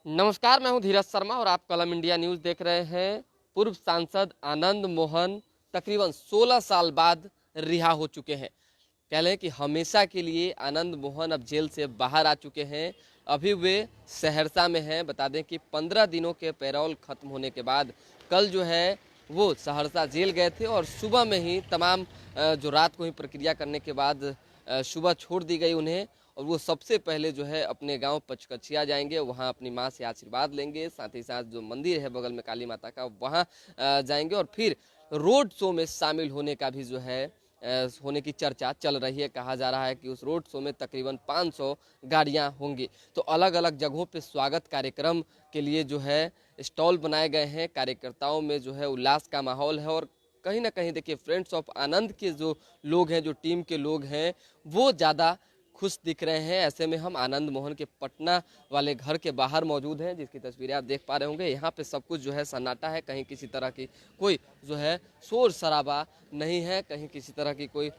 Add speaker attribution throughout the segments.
Speaker 1: नमस्कार, मैं हूं धीरज शर्मा और आप कलम इंडिया न्यूज़ देख रहे हैं। पूर्व सांसद आनंद मोहन तकरीबन 16 साल बाद रिहा हो चुके हैं। कह लें कि हमेशा के लिए आनंद मोहन अब जेल से बाहर आ चुके हैं। अभी वे सहरसा में हैं। बता दें कि 15 दिनों के पैरोल खत्म होने के बाद कल जो है वो सहरसा जेल गए थे और सुबह में ही तमाम जो रात को ही प्रक्रिया करने के बाद सुबह छोड़ दी गई उन्हें। और वो सबसे पहले जो है अपने गांव पचकछिया जाएंगे, वहां अपनी मां से आशीर्वाद लेंगे। साथ ही साथ जो मंदिर है बगल में काली माता का, वहां जाएंगे और फिर रोड शो में शामिल होने का भी जो है होने की चर्चा चल रही है। कहा जा रहा है कि उस रोड शो में तकरीबन 500 गाड़ियां होंगी। तो अलग अलग जगहों पे स्वागत कार्यक्रम के लिए जो है स्टॉल बनाए गए हैं। कार्यकर्ताओं में जो है उल्लास का माहौल है और कहीं ना कहीं देखिए फ्रेंड्स ऑफ आनंद के जो लोग हैं, जो टीम के लोग हैं, वो ज़्यादा खुश दिख रहे हैं। ऐसे में हम आनंद मोहन के पटना वाले घर के बाहर मौजूद हैं, जिसकी तस्वीरें आप देख पा रहे होंगे। यहाँ पे सब कुछ जो है सन्नाटा है, कहीं किसी तरह की कोई जो है शोर शराबा नहीं है, कहीं किसी तरह की कोई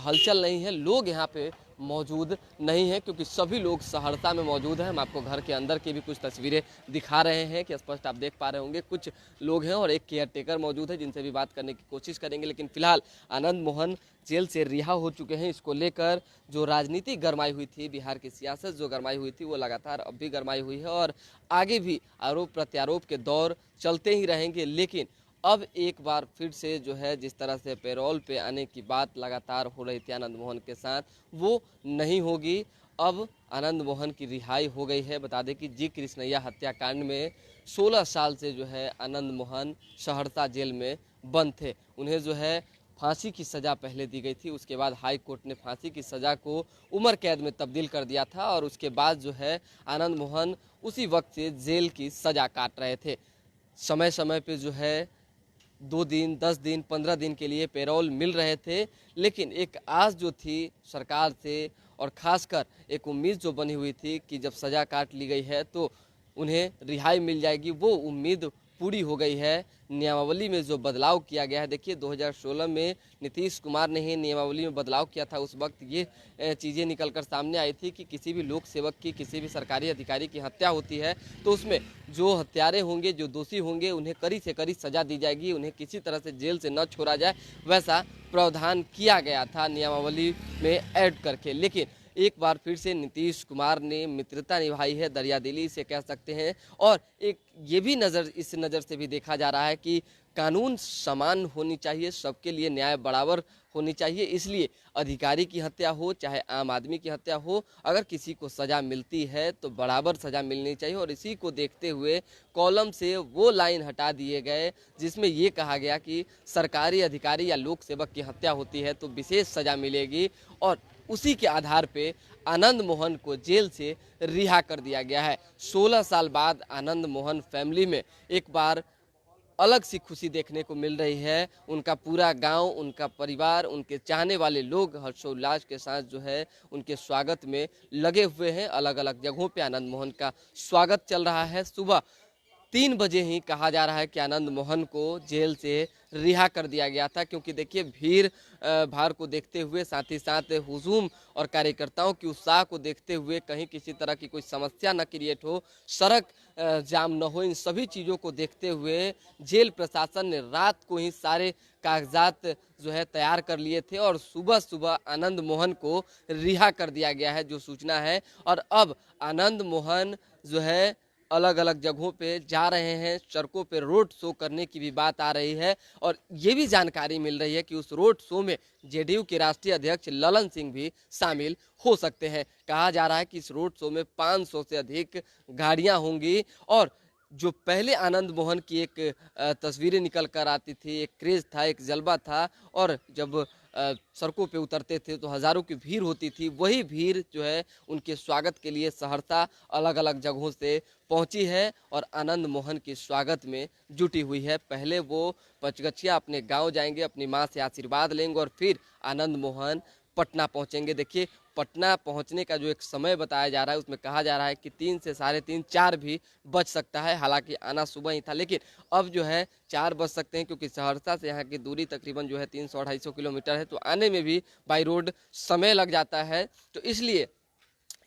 Speaker 1: हलचल नहीं है। लोग यहाँ पे मौजूद नहीं है क्योंकि सभी लोग सहरसा में मौजूद हैं। हम आपको घर के अंदर की भी कुछ तस्वीरें दिखा रहे हैं कि स्पष्ट आप देख पा रहे होंगे। कुछ लोग हैं और एक केयरटेकर मौजूद है जिनसे भी बात करने की कोशिश करेंगे। लेकिन फिलहाल आनंद मोहन जेल से रिहा हो चुके हैं। इसको लेकर जो राजनीति गरमाई हुई थी, बिहार की सियासत जो गरमाई हुई थी, वो लगातार अब भी गरमाई हुई है और आगे भी आरोप प्रत्यारोप के दौर चलते ही रहेंगे। लेकिन अब एक बार फिर से जो है जिस तरह से पैरोल पे आने की बात लगातार हो रही थी आनंद मोहन के साथ, वो नहीं होगी। अब आनंद मोहन की रिहाई हो गई है। बता दें कि जी कृष्णैया हत्याकांड में 16 साल से जो है आनंद मोहन सहरसा जेल में बंद थे। उन्हें जो है फांसी की सज़ा पहले दी गई थी, उसके बाद हाई कोर्ट ने फांसी की सज़ा को उम्र कैद में तब्दील कर दिया था और उसके बाद जो है आनंद मोहन उसी वक्त से जेल की सज़ा काट रहे थे। समय समय पे जो है 2 दिन, 10 दिन, 15 दिन के लिए पैरोल मिल रहे थे। लेकिन एक आस जो थी सरकार से और ख़ासकर एक उम्मीद जो बनी हुई थी कि जब सज़ा काट ली गई है तो उन्हें रिहाई मिल जाएगी, वो उम्मीद पूरी हो गई है। नियमावली में जो बदलाव किया गया है, देखिए 2016 में नीतीश कुमार ने ही नियमावली में बदलाव किया था। उस वक्त ये चीज़ें निकल कर सामने आई थी कि किसी भी लोक सेवक की, किसी भी सरकारी अधिकारी की हत्या होती है तो उसमें जो हत्यारे होंगे, जो दोषी होंगे, उन्हें कड़ी से कड़ी सज़ा दी जाएगी, उन्हें किसी तरह से जेल से न छोड़ा जाए, वैसा प्रावधान किया गया था नियमावली में ऐड करके। लेकिन एक बार फिर से नीतीश कुमार ने मित्रता निभाई है, दरियादिली से कह सकते हैं। और एक ये भी इस नज़र से भी देखा जा रहा है कि कानून समान होनी चाहिए, सबके लिए न्याय बराबर होनी चाहिए। इसलिए अधिकारी की हत्या हो चाहे आम आदमी की हत्या हो, अगर किसी को सज़ा मिलती है तो बराबर सज़ा मिलनी चाहिए। और इसी को देखते हुए कॉलम से वो लाइन हटा दिए गए जिसमें ये कहा गया कि सरकारी अधिकारी या लोक सेवक की हत्या होती है तो विशेष सज़ा मिलेगी। और उसी के आधार पे आनंद मोहन को जेल से रिहा कर दिया गया है। 16 साल बाद आनंद मोहन फैमिली में एक बार अलग सी खुशी देखने को मिल रही है। उनका पूरा गांव, उनका परिवार, उनके चाहने वाले लोग हर्षोल्लास के साथ जो है उनके स्वागत में लगे हुए हैं। अलग अलग जगहों पे आनंद मोहन का स्वागत चल रहा है। सुबह 3 बजे ही कहा जा रहा है कि आनंद मोहन को जेल से रिहा कर दिया गया था, क्योंकि देखिए भीड़ भाड़ को देखते हुए, साथ ही साथ हुजूम और कार्यकर्ताओं की उत्साह को देखते हुए, कहीं किसी तरह की कोई समस्या न क्रिएट हो, सड़क जाम न हो, इन सभी चीज़ों को देखते हुए जेल प्रशासन ने रात को ही सारे कागजात जो है तैयार कर लिए थे और सुबह सुबह आनंद मोहन को रिहा कर दिया गया है, जो सूचना है। और अब आनंद मोहन जो है अलग अलग जगहों पे जा रहे हैं, सड़कों पे रोड शो करने की भी बात आ रही है। और ये भी जानकारी मिल रही है कि उस रोड शो में जेडीयू के राष्ट्रीय अध्यक्ष ललन सिंह भी शामिल हो सकते हैं। कहा जा रहा है कि इस रोड शो में 500 से अधिक गाड़ियां होंगी। और जो पहले आनंद मोहन की एक तस्वीरें निकल कर आती थी, एक क्रेज था, एक जलवा था, और जब सड़कों पे उतरते थे तो हज़ारों की भीड़ होती थी, वही भीड़ जो है उनके स्वागत के लिए सहरसा अलग अलग जगहों से पहुंची है और आनंद मोहन के स्वागत में जुटी हुई है। पहले वो पचगछिया अपने गांव जाएंगे, अपनी मां से आशीर्वाद लेंगे और फिर आनंद मोहन पटना पहुंचेंगे। देखिए पटना पहुंचने का जो एक समय बताया जा रहा है, उसमें कहा जा रहा है कि 3 से 3:30, 4 भी बज सकता है। हालांकि आना सुबह ही था, लेकिन अब जो है 4 बज सकते हैं, क्योंकि सहरसा से यहाँ की दूरी तकरीबन जो है 300-250 किलोमीटर है, तो आने में भी बाई रोड समय लग जाता है। तो इसलिए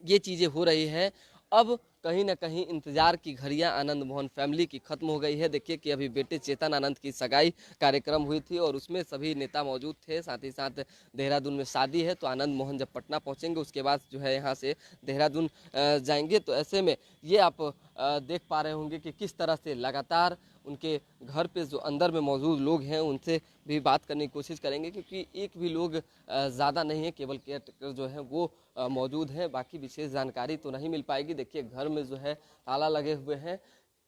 Speaker 1: ये चीज़ें हो रही है। अब कहीं ना कहीं इंतजार की घड़ियां आनंद मोहन फैमिली की खत्म हो गई है। देखिए कि अभी बेटे चेतन आनंद की सगाई कार्यक्रम हुई थी और उसमें सभी नेता मौजूद थे, साथ ही साथ देहरादून में शादी है, तो आनंद मोहन जब पटना पहुंचेंगे उसके बाद जो है यहाँ से देहरादून जाएंगे। तो ऐसे में ये आप देख पा रहे होंगे कि किस तरह से लगातार उनके घर पे जो अंदर में मौजूद लोग हैं उनसे भी बात करने की कोशिश करेंगे, क्योंकि एक भी लोग ज़्यादा नहीं है, केवल केयरटेकर जो है वो मौजूद हैं। बाकी विशेष जानकारी तो नहीं मिल पाएगी। देखिए घर में जो है ताला लगे हुए हैं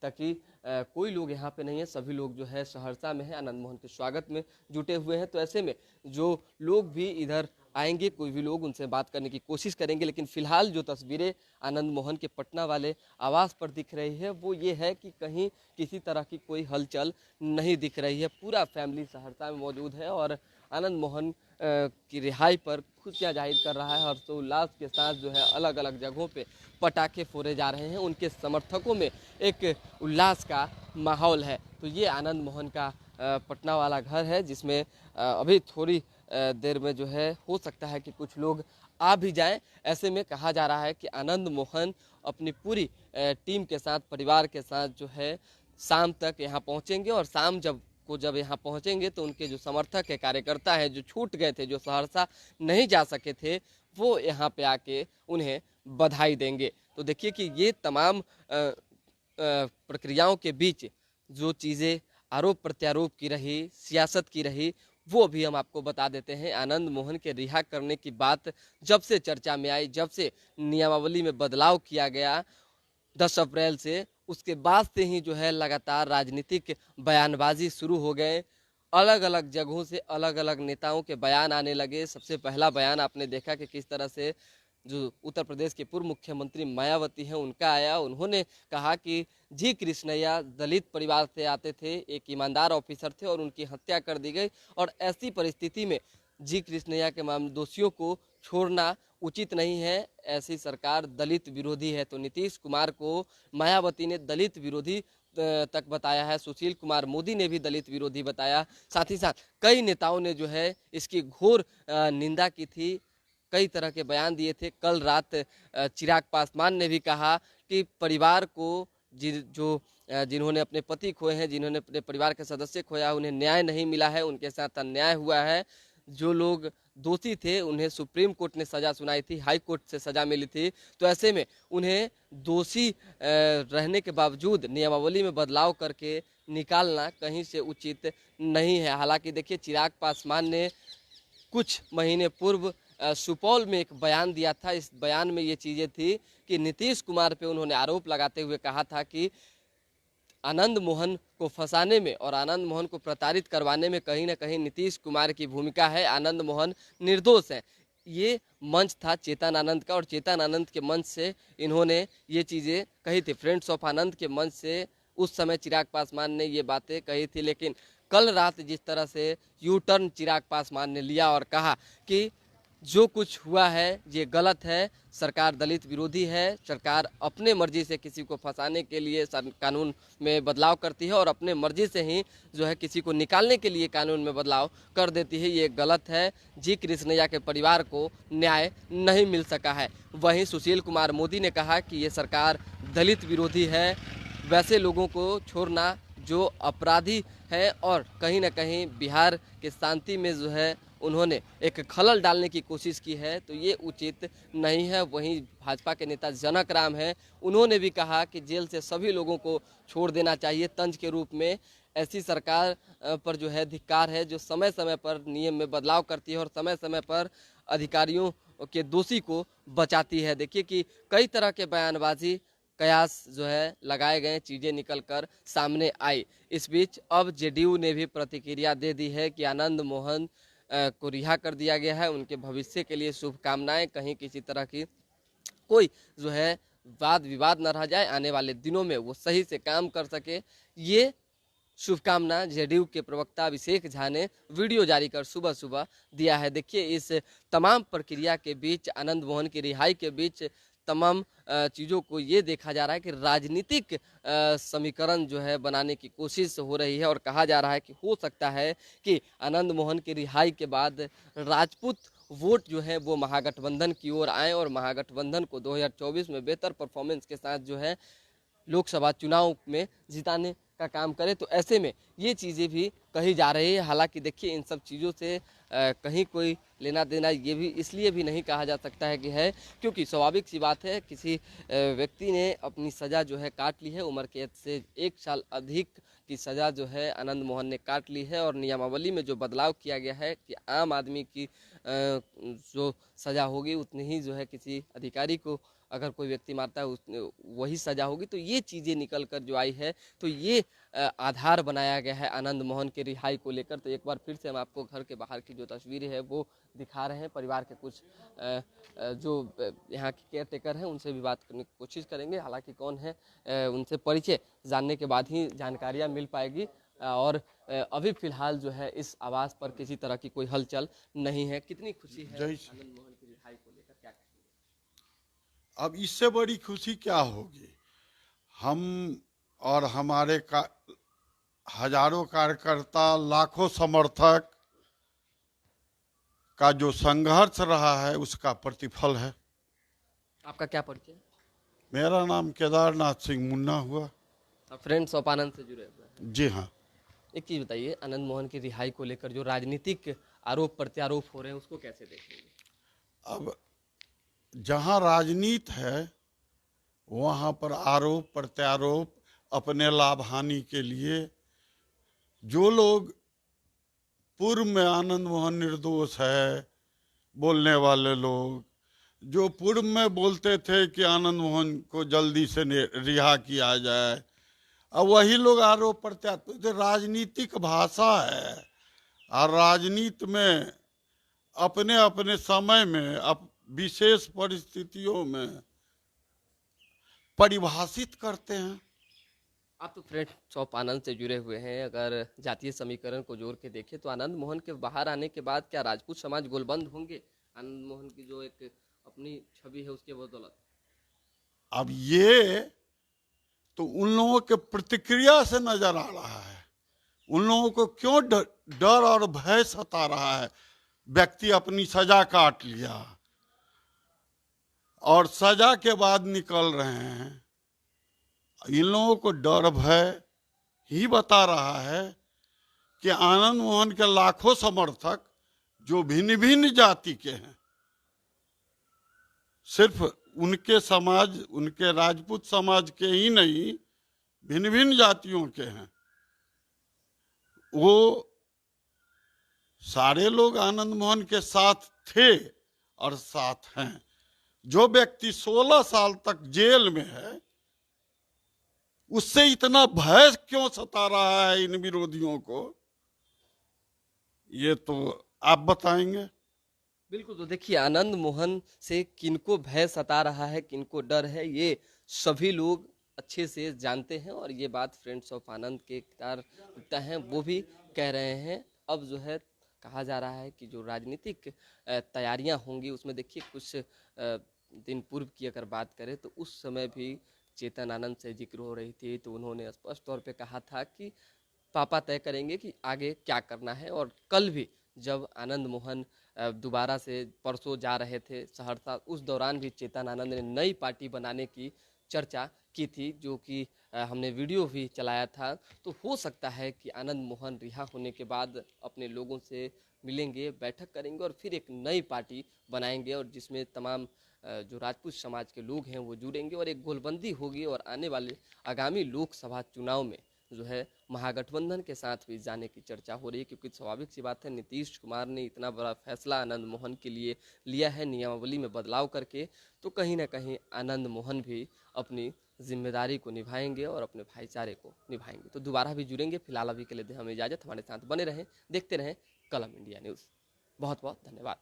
Speaker 1: ताकि कोई लोग यहाँ पे नहीं है, सभी लोग जो है सहरसा में है, आनंद मोहन के स्वागत में जुटे हुए हैं। तो ऐसे में जो लोग भी इधर आएंगे, कोई भी लोग, उनसे बात करने की कोशिश करेंगे। लेकिन फिलहाल जो तस्वीरें आनंद मोहन के पटना वाले आवास पर दिख रही है वो ये है कि कहीं किसी तरह की कोई हलचल नहीं दिख रही है। पूरा फैमिली सहरसा में मौजूद है और आनंद मोहन की रिहाई पर खुशियां जाहिर कर रहा है। हर्षोल्लास के साथ जो है अलग अलग जगहों पे पटाखे फोड़े जा रहे हैं। उनके समर्थकों में एक उल्लास का माहौल है। तो ये आनंद मोहन का पटना वाला घर है, जिसमें अभी थोड़ी देर में जो है हो सकता है कि कुछ लोग आ भी जाएं। ऐसे में कहा जा रहा है कि आनंद मोहन अपनी पूरी टीम के साथ, परिवार के साथ जो है शाम तक यहाँ पहुँचेंगे और शाम जब यहाँ पहुँचेंगे तो उनके जो समर्थक है, कार्यकर्ता है, जो छूट गए थे, जो सहरसा नहीं जा सके थे, वो यहाँ पे आके उन्हें बधाई देंगे। तो देखिए कि ये तमाम प्रक्रियाओं के बीच जो चीज़ें आरोप प्रत्यारोप की रही, सियासत की रही, वो भी हम आपको बता देते हैं। आनंद मोहन के रिहा करने की बात जब से चर्चा में आई, जब से नियमावली में बदलाव किया गया 10 अप्रैल से, उसके बाद से ही जो है लगातार राजनीतिक बयानबाजी शुरू हो गए। अलग अलग जगहों से अलग अलग नेताओं के बयान आने लगे। सबसे पहला बयान आपने देखा कि किस तरह से जो उत्तर प्रदेश के पूर्व मुख्यमंत्री मायावती हैं उनका आया। उन्होंने कहा कि जी कृष्णैया दलित परिवार से आते थे, एक ईमानदार ऑफिसर थे और उनकी हत्या कर दी गई, और ऐसी परिस्थिति में जी कृष्णैया के दोषियों को छोड़ना उचित नहीं है। ऐसी सरकार दलित विरोधी है। तो नीतीश कुमार को मायावती ने दलित विरोधी तक बताया है, सुशील कुमार मोदी ने भी दलित विरोधी बताया। साथ ही साथ कई नेताओं ने जो है इसकी घोर निंदा की थी, कई तरह के बयान दिए थे। कल रात चिराग पासवान ने भी कहा कि परिवार को जिन्होंने अपने पति खोए हैं, जिन्होंने अपने परिवार के सदस्य खोया, उन्हें न्याय नहीं मिला है, उनके साथ अन्याय हुआ है। जो लोग दोषी थे उन्हें सुप्रीम कोर्ट ने सजा सुनाई थी, हाई कोर्ट से सजा मिली थी। तो ऐसे में उन्हें दोषी रहने के बावजूद नियमावली में बदलाव करके निकालना कहीं से उचित नहीं है। हालांकि देखिए चिराग पासवान ने कुछ महीने पूर्व सुपौल में एक बयान दिया था। इस बयान में ये चीज़ें थी कि नीतीश कुमार पे उन्होंने आरोप लगाते हुए कहा था कि आनंद मोहन को फंसाने में और आनंद मोहन को प्रताड़ित करवाने में कहीं ना कहीं नीतीश कुमार की भूमिका है, आनंद मोहन निर्दोष है। ये मंच था चेतन आनंद का और चेतन आनंद के मंच से इन्होंने ये चीज़ें कही थी। फ्रेंड्स ऑफ आनंद के मंच से उस समय चिराग पासवान ने ये बातें कही थी। लेकिन कल रात जिस तरह से यू टर्न चिराग पासवान ने लिया और कहा कि जो कुछ हुआ है ये गलत है, सरकार दलित विरोधी है, सरकार अपने मर्जी से किसी को फंसाने के लिए कानून में बदलाव करती है और अपने मर्जी से ही जो है किसी को निकालने के लिए कानून में बदलाव कर देती है, ये गलत है। जी कृष्णैया के परिवार को न्याय नहीं मिल सका है। वहीं सुशील कुमार मोदी ने कहा कि ये सरकार दलित विरोधी है, वैसे लोगों को छोड़ना जो अपराधी है और कहीं ना कहीं बिहार के शांति में जो है उन्होंने एक खलल डालने की कोशिश की है, तो ये उचित नहीं है। वहीं भाजपा के नेता जनक राम हैं, उन्होंने भी कहा कि जेल से सभी लोगों को छोड़ देना चाहिए तंज के रूप में। ऐसी सरकार पर जो है धिक्कार है जो समय समय पर नियम में बदलाव करती है और समय समय पर अधिकारियों के दोषी को बचाती है। देखिए कि कई तरह के बयानबाजी कयास जो है लगाए गए, चीज़ें निकल कर सामने आई। इस बीच अब जेडीयू ने भी प्रतिक्रिया दे दी है कि आनंद मोहन को रिहा कर दिया गया है, उनके भविष्य के लिए शुभकामनाएं, कहीं किसी तरह की कोई जो है वाद विवाद न रह जाए, आने वाले दिनों में वो सही से काम कर सके, ये शुभकामना जेडीयू के प्रवक्ता अभिषेक झा ने वीडियो जारी कर सुबह सुबह दिया है। देखिए इस तमाम प्रक्रिया के बीच, आनंद मोहन की रिहाई के बीच तमाम चीज़ों को ये देखा जा रहा है कि राजनीतिक समीकरण जो है बनाने की कोशिश हो रही है और कहा जा रहा है कि हो सकता है कि आनंद मोहन की रिहाई के बाद राजपूत वोट जो है वो महागठबंधन की ओर आए और महागठबंधन को 2024 में बेहतर परफॉर्मेंस के साथ जो है लोकसभा चुनाव में जिताने का काम करे। तो ऐसे में ये चीज़ें भी कही जा रही है। हालांकि देखिए इन सब चीज़ों से कहीं कोई लेना देना ये भी इसलिए भी नहीं कहा जा सकता है कि है, क्योंकि स्वाभाविक सी बात है किसी व्यक्ति ने अपनी सज़ा जो है काट ली है, उम्र कैद से 1 साल अधिक की सज़ा जो है आनंद मोहन ने काट ली है। और नियमावली में जो बदलाव किया गया है कि आम आदमी की जो सज़ा होगी उतनी ही जो है किसी अधिकारी को अगर कोई व्यक्ति मारता है वही सजा होगी। तो ये चीज़ें निकल कर जो आई है तो ये आधार बनाया गया है आनंद मोहन के रिहाई को लेकर। तो एक बार फिर से हम आपको घर के बाहर की जो तस्वीरें है वो दिखा रहे हैं। परिवार के कुछ जो यहाँ के केयर टेकर हैं उनसे भी बात करने की कोशिश करेंगे। हालांकि कौन है उनसे परिचय जानने के बाद ही जानकारियाँ मिल पाएगी। और अभी फिलहाल जो है इस आवास पर किसी तरह की कोई हलचल नहीं है। कितनी खुशी है आनंद मोहन की रिहाई को लेकर, क्या कहेंगे?
Speaker 2: अब इससे बड़ी खुशी क्या होगी। हम और हमारे हजारों कार्यकर्ता, लाखों समर्थक का जो संघर्ष रहा है उसका प्रतिफल है।
Speaker 1: आपका क्या परिचय?
Speaker 2: मेरा नाम केदारनाथ सिंह मुन्ना हुआ।
Speaker 1: फ्रेंड्स ऑफ आनंद से जुड़े हुए हैं?
Speaker 2: जी हाँ।
Speaker 1: एक चीज बताइए, आनंद मोहन की रिहाई को लेकर जो राजनीतिक आरोप प्रत्यारोप हो रहे हैं उसको कैसे देखेंगे?
Speaker 2: अब जहाँ राजनीति है वहाँ पर आरोप प्रत्यारोप अपने लाभ हानि के लिए जो लोग पूर्व में आनंद मोहन निर्दोष है बोलने वाले लोग, जो पूर्व में बोलते थे कि आनंद मोहन को जल्दी से रिहा किया जाए, अब वही लोग आरोप प्रत्यारोप। तो राजनीतिक भाषा है और राजनीति में अपने अपने समय में विशेष परिस्थितियों में परिभाषित करते हैं।
Speaker 1: आप तो फ्रेंड्स ऑफ आनंद से जुड़े हुए हैं, अगर जातीय समीकरण को जोड़ के देखें तो आनंद मोहन के बाहर आने के बाद क्या राजपूत समाज गोलबंद होंगे आनंद मोहन की जो एक अपनी छवि है उसके बदौलत?
Speaker 2: अब ये तो उन लोगों के प्रतिक्रिया से नजर आ रहा है। उन लोगों को क्यों डर और भय सता रहा है। व्यक्ति अपनी सजा काट लिया और सजा के बाद निकल रहे हैं। इन लोगों को डर भय ही बता रहा है कि आनंद मोहन के लाखों समर्थक जो भिन्न भिन्न जाति के हैं, सिर्फ उनके समाज, उनके राजपूत समाज के ही नहीं, भिन्न भिन्न जातियों के हैं, वो सारे लोग आनंद मोहन के साथ थे और साथ हैं। जो व्यक्ति 16 साल तक जेल में है उससे इतना भय क्यों सता रहा है इन विरोधियों को, ये तो आप बताएंगे।
Speaker 1: बिल्कुल। तो देखिए आनंद मोहन से किनको भय सता रहा है, किनको डर है, ये सभी लोग अच्छे से जानते हैं। और ये बात फ्रेंड्स ऑफ आनंद के गुप्ता हैं वो भी कह रहे हैं। अब जो है कहा जा रहा है कि जो राजनीतिक तैयारियां होंगी उसमें देखिए कुछ दिन पूर्व की अगर बात करें तो उस समय भी चेतन आनंद से जिक्र हो रही थी, तो उन्होंने स्पष्ट तौर पे कहा था कि पापा तय करेंगे कि आगे क्या करना है। और कल भी जब आनंद मोहन दोबारा से परसों जा रहे थे सहरसा, उस दौरान भी चेतन आनंद ने नई पार्टी बनाने की चर्चा की थी, जो कि हमने वीडियो भी चलाया था। तो हो सकता है कि आनंद मोहन रिहा होने के बाद अपने लोगों से मिलेंगे, बैठक करेंगे और फिर एक नई पार्टी बनाएंगे और जिसमें तमाम जो राजपूत समाज के लोग हैं वो जुड़ेंगे और एक गोलबंदी होगी। और आने वाले आगामी लोकसभा चुनाव में जो है महागठबंधन के साथ भी जाने की चर्चा हो रही है, क्योंकि स्वाभाविक सी बात है नीतीश कुमार ने इतना बड़ा फैसला आनंद मोहन के लिए लिया है नियमावली में बदलाव करके, तो कहीं ना कहीं आनंद मोहन भी अपनी जिम्मेदारी को निभाएंगे और अपने भाईचारे को निभाएंगे। तो दोबारा भी जुड़ेंगे। फिलहाल अभी के लिए हमें इजाज़त, हमारे साथ बने रहें, देखते रहें कलम इंडिया न्यूज़। बहुत बहुत धन्यवाद।